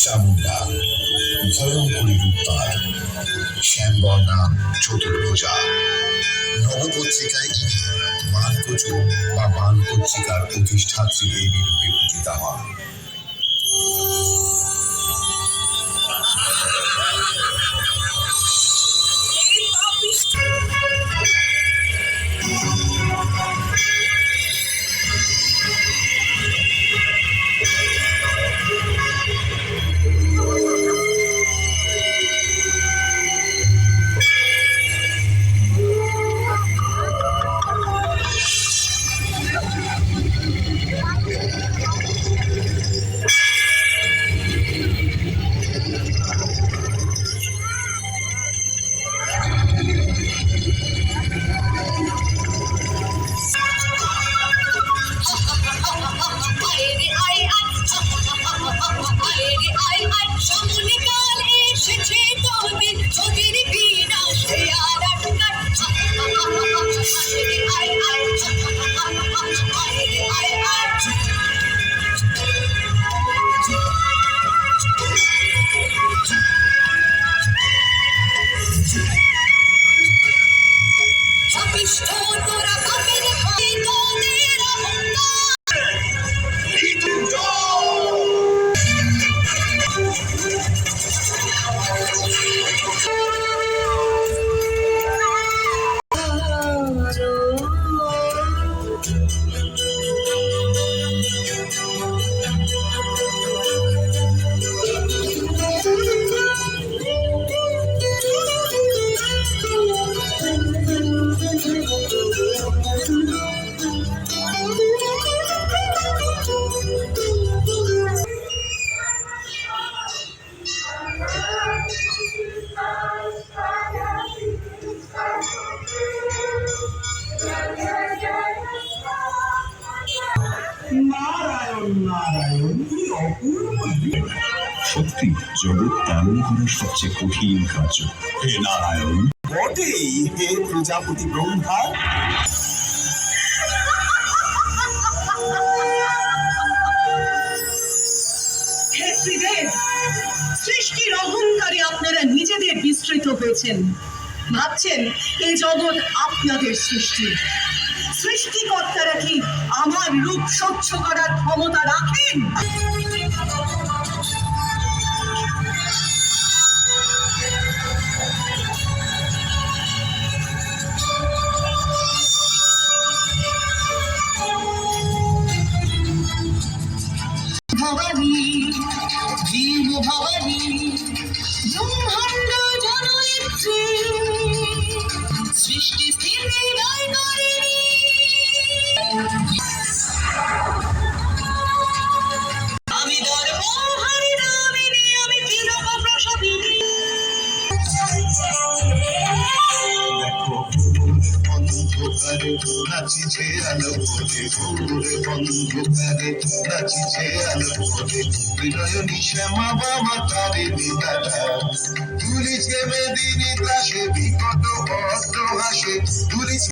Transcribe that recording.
চামুন্ডা ভয়ঙ্করী রূপ তার, শ্যামবর্ণা চতুর্ভুজা। নবপত্রিকায় ইনি মানকচু বা মানপত্রিকার প্রতিষ্ঠাত্রী দেবী রূপে পূজিতা হন। সত্যি জগৎ পালন করা সবচেয়ে কঠিন কার্য। হে নারায়ণ, বটেই হে প্রজাপতি ব্রহ্মা। হে ত্রিদেব, সৃষ্টির অহংকারে আপনারা নিজেদের বিস্তৃত হয়েছেন। ভাবছেন এই জগৎ আপনাদের সৃষ্টি। সৃষ্টিকর্তারা কি আমার রূপ সহ্য করার ক্ষমতা রাখেন? ভবানী, ভীম ভবানী, ব্রহ্মাণ্ড জনয়িত্রী, সৃষ্টি স্থিতি লয়কারিণী। আমি দর্পহারি দামিনী, আমি তিলক প্রসবিনী। অন্ধকারে নাচিছে আলো ভরে, ভোর অন্ধকারে নাচিছে আলো ভরে, বিনয়নী শ্যামা বাবা তারে বিদারা, তুলিছে মেদিনী দাসে বিকট অট্ট হাসে, তুলিছে